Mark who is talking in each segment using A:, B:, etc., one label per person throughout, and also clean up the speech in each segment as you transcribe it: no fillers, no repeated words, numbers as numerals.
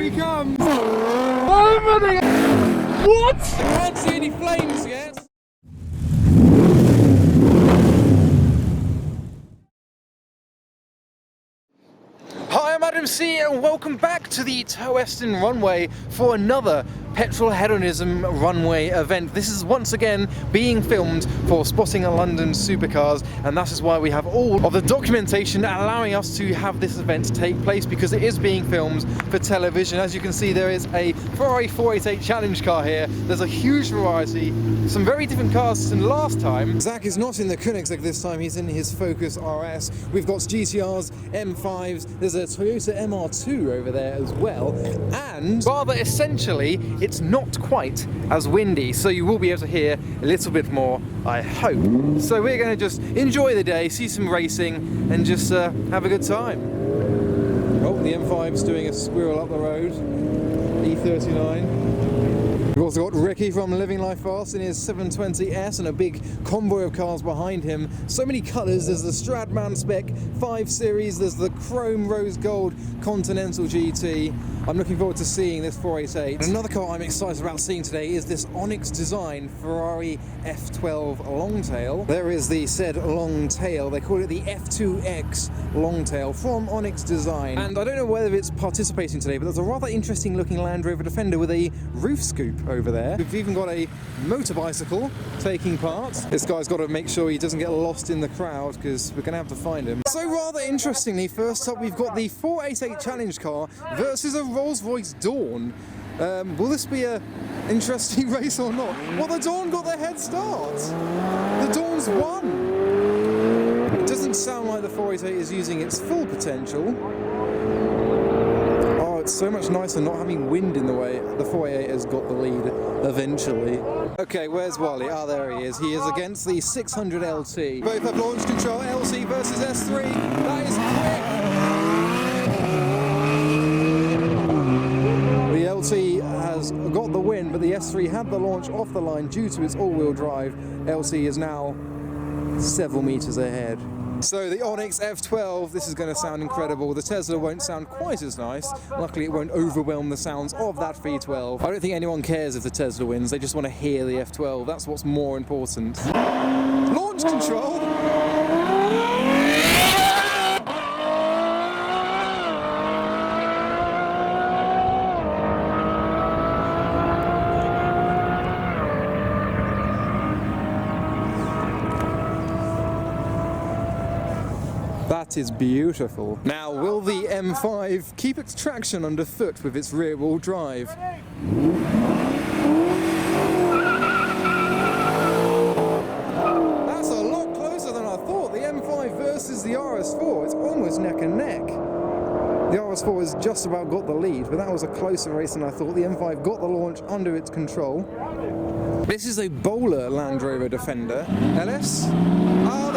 A: he comes! Oh my God! What?
B: I can't see any flames yet. Hi, I'm Adam C and welcome back to the Tow-Eston runway for another Petrol Hedonism runway event. This is once again being filmed for Spotting a London Supercars, and that is why we have all of the documentation allowing us to have this event take place, because it is being filmed for television. As you can see, there is a Ferrari 488 challenge car here. There's a huge variety, some very different cars than last time. Zach is not in the Koenigsegg this time, he's in his Focus RS. We've got GTRs, M5s, there's a Toyota MR2 over there as well, and rather essentially, it's not quite as windy, so you will be able to hear a little bit more, I hope. So we're going to just enjoy the day, see some racing, and just have a good time. Oh, the M5's doing a squirrel up the road. E39. We've also got Ricky from Living Life Fast in his 720S and a big convoy of cars behind him. So many colours. There's the Stradman Spec 5 Series, there's the Chrome Rose Gold Continental GT. I'm looking forward to seeing this 488. And another car I'm excited about seeing today is this Onyx Design Ferrari F12 Longtail. There is the said Longtail. They call it the F2X Longtail from Onyx Design. And I don't know whether it's participating today, but there's a rather interesting looking Land Rover Defender with a roof scoop over there. We've even got a motorbicycle taking part. This guy's got to make sure he doesn't get lost in the crowd, because we're going to have to find him. So rather interestingly, first up we've got the 488 challenge car versus a Rolls-Royce Dawn. Will this be a interesting race or not? Well, the Dawn got the head start. The Dawn's won. It doesn't sound like the 488 is using its full potential. It's so much nicer not having wind in the way. The 488 has got the lead eventually. Okay, where's Wally? Ah, there he is. He is against the 600 LT. Both have launch control. LT versus S3. That is quick. The LT has got the win, but the S3 had the launch off the line due to its all-wheel drive. LT is now several meters ahead. So the Onyx F12, this is going to sound incredible. The Tesla won't sound quite as nice. Luckily it won't overwhelm the sounds of that V12. I don't think anyone cares if the Tesla wins, they just want to hear the F12. That's what's more important. Launch control! That is beautiful. Now, will the M5 keep its traction underfoot with its rear-wheel drive? That's a lot closer than I thought. The M5 versus the RS4, it's almost neck and neck. The RS4 has just about got the lead, but that was a closer race than I thought. The M5 got the launch under its control. This is a Bowler Land Rover Defender. LS? Ah,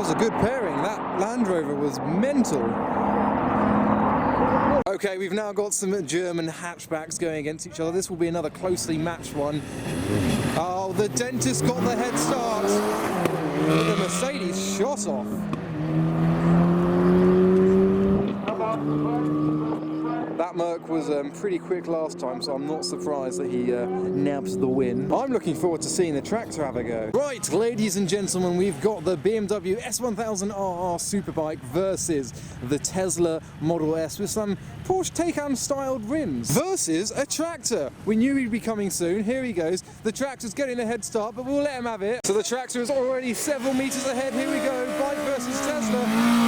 B: a good pairing. That Land Rover was mental. Okay, we've now got some German hatchbacks going against each other. This will be another closely matched one. Oh, the Dentist got the head start. The Mercedes shot off. That Merc was pretty quick last time, so I'm not surprised that he nabbed the win. I'm looking forward to seeing the tractor have a go. Right, ladies and gentlemen, we've got the BMW S1000RR Superbike versus the Tesla Model S with some Porsche Taycan styled rims versus a tractor. We knew he'd be coming soon. Here he goes. The tractor's getting a head start, but we'll let him have it. So the tractor is already several meters ahead. Here we go. Bike versus Tesla.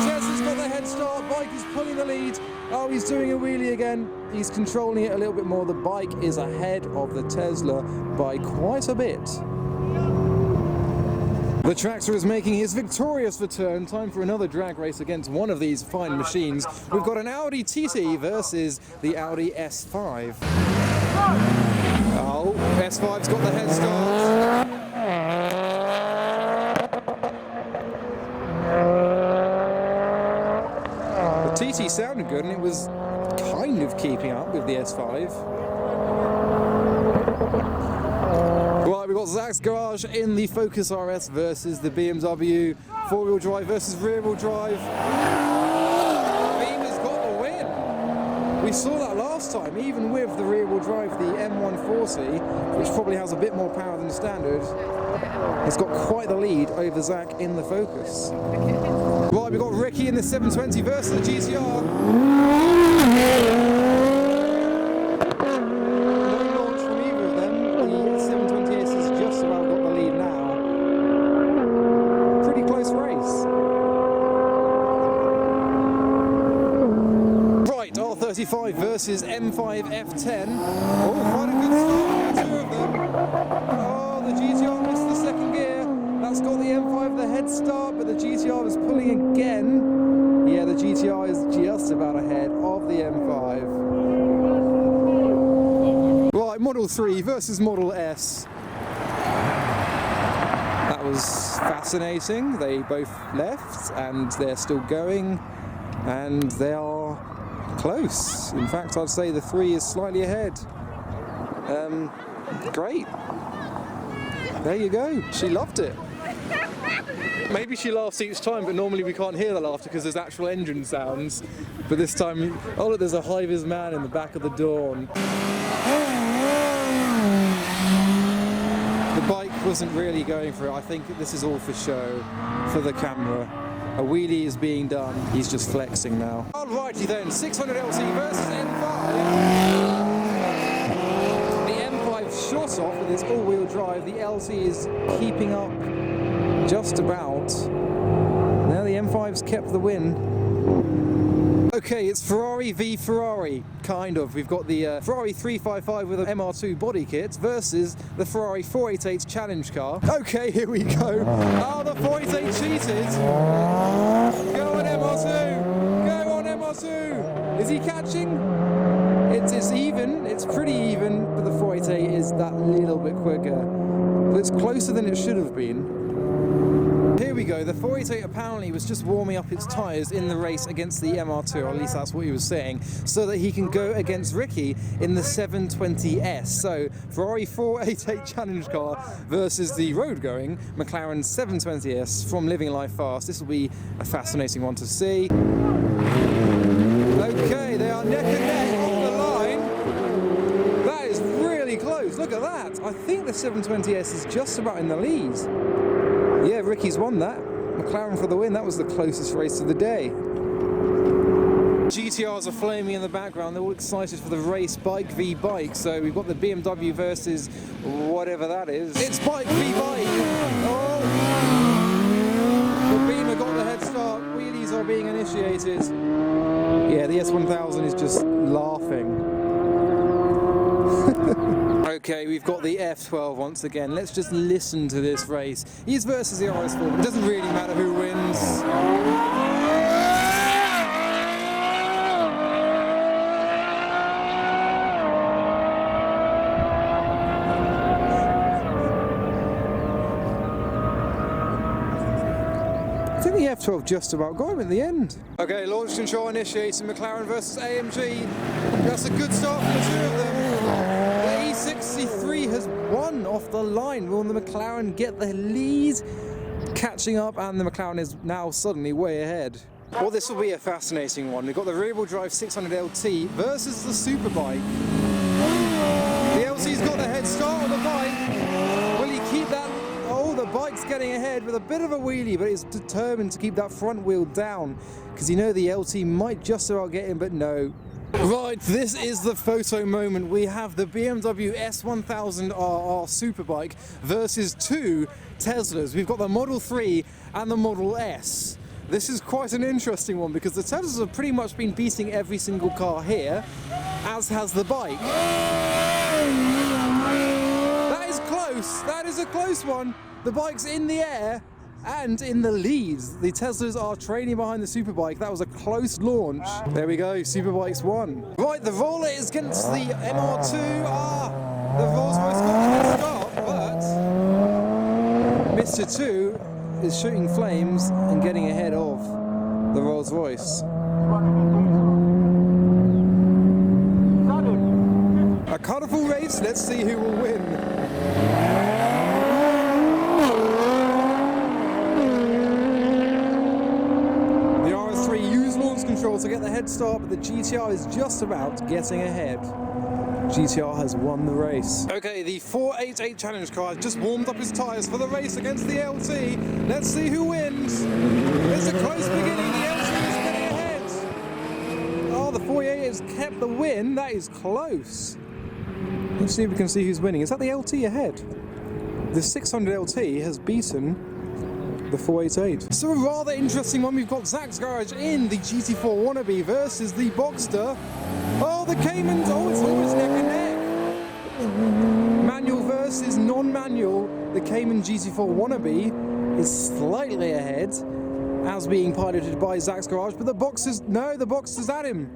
B: Tesla's got the head start. Bike is pulling the lead. Oh, he's doing a wheelie again. He's controlling it a little bit more. The bike is ahead of the Tesla by quite a bit. The tractor is making his victorious return. Time for another drag race against one of these fine machines. We've got an Audi TT versus the Audi S5. Oh, S5's got the head start. The TT sounded good, and it was kind of keeping up with the S5. Right, we've got got Zach's Garage in the Focus RS versus the BMW four-wheel drive versus rear-wheel drive. Beamer's got the win. We saw that last time, even with the rear-wheel drive, the M140, which probably has a bit more power than the standard. It's got quite the lead over Zach in the Focus. Right, we've got Ricky in the 720 versus the GTR. No launch from either of them. The 720S has just about got the lead now. Pretty close race. Right, R35 versus M5 F10. Oh, quite a good start for the two of them. Oh, the GTR missed the second gear. That's got the M5 the head start, but the GTR is pulling again. Yeah, the GTR is just about ahead of the M5. Right, Model 3 versus Model S. That was fascinating. They both left and they're still going and they are close. In fact, I'd say the 3 is slightly ahead. Great. There you go. She loved it. Maybe she laughs each time, but normally we can't hear the laughter because there's actual engine sounds. But this time, oh look, there's a high-vis man in the back of the Dawn. The bike wasn't really going for it. I think this is all for show, for the camera. A wheelie is being done. He's just flexing now. Alrighty then, 600 LT versus M5. The M5 shot off with its all-wheel drive. The LT is keeping up just about. Now the M5's kept the win. Okay, it's Ferrari v Ferrari, kind of. We've got the Ferrari 355 with an MR2 body kit versus the Ferrari 488 challenge car. Okay, here we go. Oh, the 488 cheated. Go on MR2. Go on MR2. Is he catching? It's even. It's pretty even, but the 488 is that little bit quicker. But it's closer than it should have been. Here we go, the 488 apparently was just warming up its tyres in the race against the MR2, or at least that's what he was saying, so that he can go against Ricky in the 720S. So, Ferrari 488 challenge car versus the road-going McLaren 720S from Living Life Fast. This will be a fascinating one to see. Okay, they are neck and neck on the line. That is really close, look at that. I think the 720S is just about in the lead. Yeah, Ricky's won that. McLaren for the win. That was the closest race of the day. GTRs are flaming in the background. They're all excited for the race, bike v bike. So we've got the BMW versus whatever that is. It's bike v bike. Oh! The Beamer got the head start. Wheelies are being initiated. Yeah, the S1000 is just laughing. Okay, we've got the F12 once again. Let's just listen to this race. He's versus the RS4. It doesn't really matter who wins. I think the F12 just about got him at the end. Okay, launch control initiating. McLaren versus AMG. That's a good start for the two of them. The E63 has won off the line. Will the McLaren get the lead? Catching up, and the McLaren is now suddenly way ahead. Well, this will be a fascinating one. We've got the rear-wheel drive 600 LT versus the Superbike. The LT's got the head start on the bike. Will he keep that? Oh, the bike's getting ahead with a bit of a wheelie, but it's determined to keep that front wheel down because you know the LT might just about get him, but no. Right, this is the photo moment. We have the BMW S1000RR Superbike versus two Teslas. We've got the Model 3 and the Model S. This is quite an interesting one because the Teslas have pretty much been beating every single car here, as has the bike. That is close. That is a close one. The bike's in the air and in the leads. The Teslas are trailing behind the Superbike. That was a close launch. There we go, Superbike's won. Right, the Roller is against the MR2. The Rolls-Royce got the head start, but Mr. 2 is shooting flames and getting ahead of the Rolls-Royce. A colourful race, let's see who will win. head start, but the GTR is just about getting ahead. GTR has won the race. Okay, the 488 Challenge car has just warmed up his tyres for the race against the LT. Let's see who wins. It's a close beginning. The LT is getting ahead. Oh, the 488 has kept the win. That is close. Let's see if we can see who's winning. Is that the LT ahead? The 600 LT has beaten the 488. So a rather interesting one. We've got Zach's Garage in the GT4 Wannabe versus the Boxster. Oh, the Cayman's, oh, it's almost neck and neck. Manual versus non-manual. The Cayman GT4 Wannabe is slightly ahead as being piloted by Zach's Garage, but the Boxster's, no, the Boxster's at him.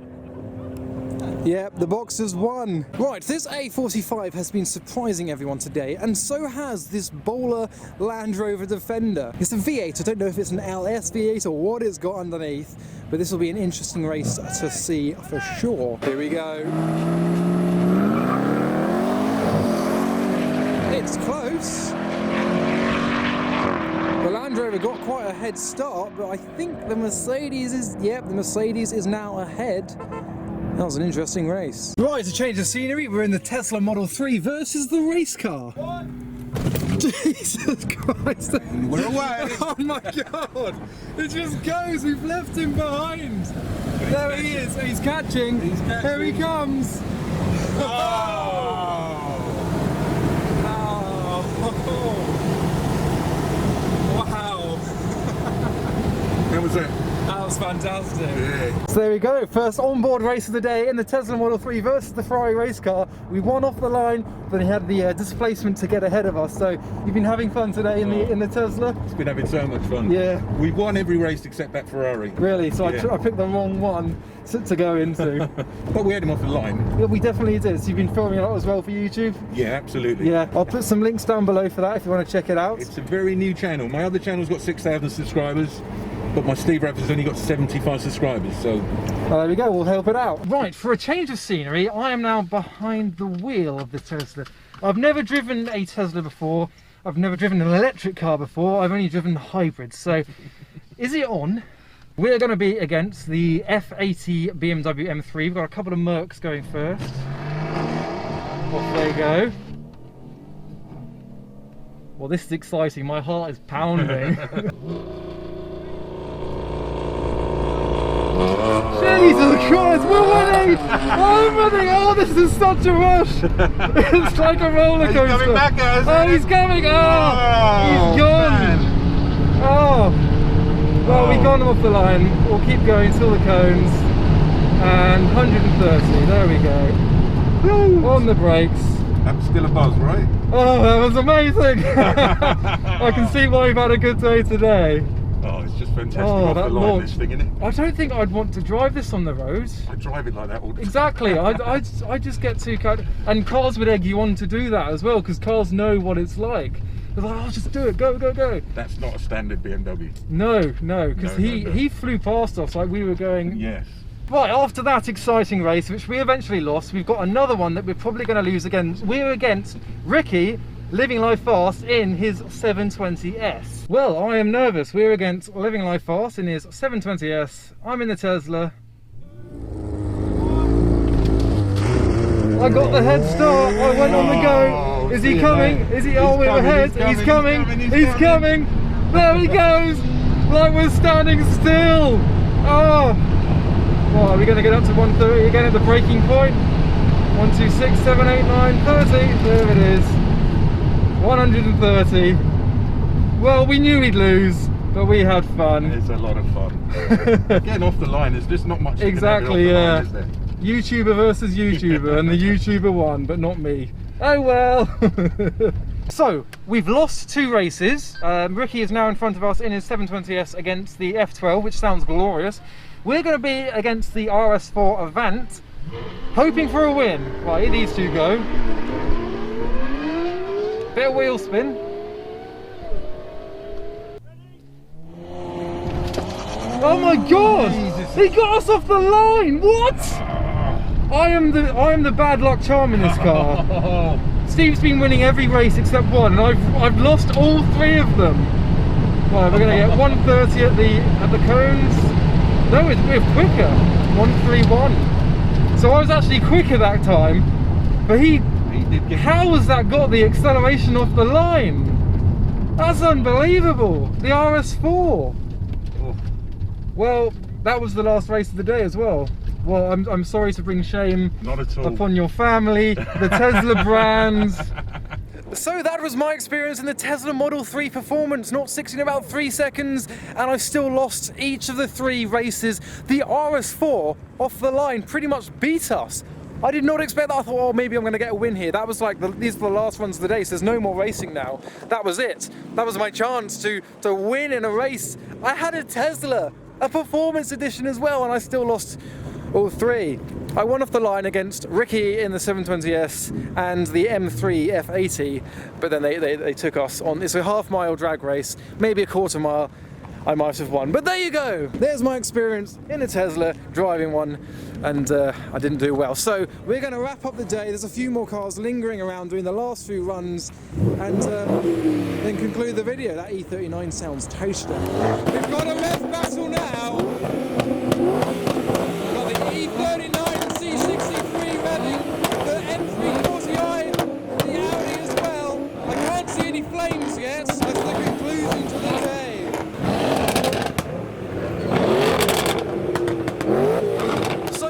B: Yep, the Boxster's won. Right, this A45 has been surprising everyone today, and so has this Bowler Land Rover Defender. It's a V8, I don't know if it's an LS V8 or what it's got underneath, but this will be an interesting race to see for sure. Here we go. It's close. The Land Rover got quite a head start, but I think the Mercedes is, yep, the Mercedes is now ahead. That was an interesting race. Right, to change the scenery, we're in the Tesla Model 3 versus the race car. What? Jesus Christ.
A: We're away.
B: Oh my God. It just goes. We've left him behind. There he is. He's catching. Here he comes.
A: Oh.
B: Wow.
A: How was that?
B: That was fantastic.
A: Yeah.
B: So there we go, first onboard race of the day in the Tesla Model 3 versus the Ferrari race car. We won off the line, but he had the displacement to get ahead of us. So you've been having fun today in the Tesla?
A: It's been having so much fun.
B: Yeah.
A: We've won every race except that Ferrari.
B: Really? So
A: Yeah.
B: I picked the wrong one to go into.
A: But we had him off the line.
B: Yeah, we definitely did. So you've been filming a lot as well for YouTube?
A: Yeah, absolutely.
B: Yeah, I'll put some links down below for that if you want to check it out.
A: It's a very new channel. My other channel's got 6,000 subscribers, but my Steve Raps has only got 75 subscribers, so...
B: Well, there we go, we'll help it out. Right, for a change of scenery, I am now behind the wheel of the Tesla. I've never driven a Tesla before. I've never driven an electric car before. I've only driven hybrids. So, is it on? We're going to be against the F80 BMW M3. We've got a couple of Mercs going first. Off they go. Well, this is exciting. My heart is pounding. Jesus Christ, we're winning! I'm winning! Oh, this is such a rush! It's like a roller coaster.
A: He's coming back, guys.
B: Oh, he's coming! Oh, he's gone!
A: Man.
B: Oh, well, we got him off the line. We'll keep going till the cones. And 130, there we go. Woo. On the brakes.
A: That was still a buzz, right?
B: Oh, that was amazing! I can see why you've had a good day today.
A: Oh, it's just fantastic
B: Oh,
A: off the line, this thing, isn't it?
B: I don't think I'd want to drive this on the road.
A: I drive it like that all the time.
B: Exactly, I just get too kind, and cars would egg you on to do that as well, because cars know what it's like. They're like, oh, just do it, go, go, go.
A: That's not a standard BMW.
B: No, because
A: No.
B: he flew past us like we were going.
A: Yes.
B: Right, after that exciting race, which we eventually lost, we've got another one that we're probably going to lose again. We're against Ricky, Living Life Fast, in his 720S. Well, I am nervous. We're against Living Life Fast in his 720S. I'm in the Tesla. I got the head start. I went on the go. Is he coming? Is he? Oh, we're ahead. He's coming. He's coming. There he goes. Like we're standing still. Oh. Well, are we going to get up to 130 again at the braking point? 1, 2, 6, 7, 8, 9, 30. There it is. 130. Well, we knew he'd lose, but we had fun.
A: It's a lot of fun. Getting off the line, there's just not much.
B: Exactly, yeah.
A: Line, is there?
B: YouTuber versus YouTuber, and the YouTuber won, but not me. Oh well. So, we've lost 2 races. Ricky is now in front of us in his 720S against the F12, which sounds glorious. We're going to be against the RS4 Avant, hoping for a win. Right, here these two go. Bit of wheel spin. Oh my God!
A: Jesus.
B: He got us off the line. What? I am the bad luck charm in this car. Steve's been winning every race except one, and I've lost all 3 of them. Right, we're gonna get 130 at the cones. No, we're quicker. 1:31. So I was actually quicker that time, but
A: He did get.
B: how has that got the acceleration off the line? That's unbelievable. The RS4.
A: Oh,
B: Well, that was the last race of the day as well. Well, I'm sorry to bring shame
A: not at all.
B: upon your family, the Tesla brands. So that was my experience in the Tesla Model 3 Performance, not 60 in about 3 seconds, and I still lost each of the 3 races. The RS4 off the line pretty much beat us. I did not expect that. I thought, oh, maybe I'm going to get a win here. That was like, these are the last runs of the day, so there's no more racing now. That was it. That was my chance to win in a race. I had a Tesla, a Performance Edition as well, and I still lost all 3. I won off the line against Ricky in the 720S and the M3 F80, but then they took us on. It's a half-mile drag race, maybe a quarter mile. I might have won, but there you go. There's my experience in a Tesla, driving one, and I didn't do well. So we're going to wrap up the day. There's a few more cars lingering around doing the last few runs, and then conclude the video. That E39 sounds toasty. We've got a rev battle now. We've got the E39 and C63 revving, the M340i, the Audi as well. I can't see any flames yet. That's the conclusion to the day.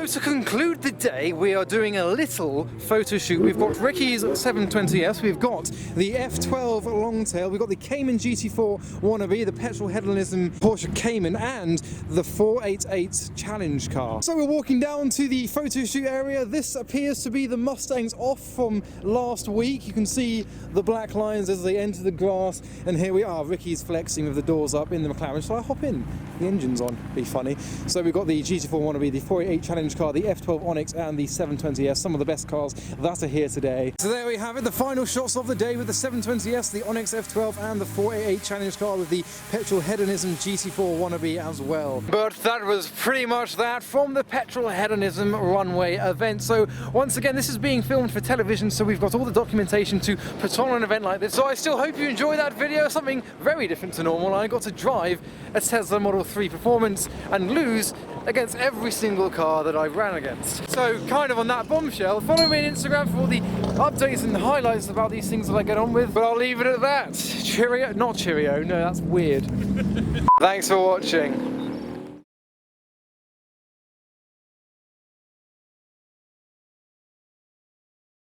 B: To conclude the day, we are doing a little photo shoot. We've got Ricky's 720S, we've got the F12 Longtail, we've got the Cayman GT4 Wannabe, the petrol hedonism Porsche Cayman, and the 488 challenge car. So we're walking down to the photo shoot area. This appears to be the Mustangs off from last week. You can see the black lines as they enter the grass, and here we are. Ricky's flexing with the doors up in the McLaren. So I hop in, the engine's on, be funny. So we've got the GT4 Wannabe, the 488 challenge car, the F12 Onyx and the 720S, some of the best cars that are here today. So there we have it, the final shots of the day with the 720S, the Onyx F12 and the 488 challenge car with the petrol hedonism GT4 Wannabe as well. But that was pretty much that from the petrol hedonism runway event. So once again, this is being filmed for television, so we've got all the documentation to put on an event like this. So I still hope you enjoy that video, something very different to normal. I got to drive a Tesla Model 3 Performance and lose against every single car that I ran against. So kind of on that bombshell, follow me on Instagram for all the updates and highlights about these things that I get on with, but I'll leave it at that. Cheerio, not cheerio, no, that's weird. Thanks for watching.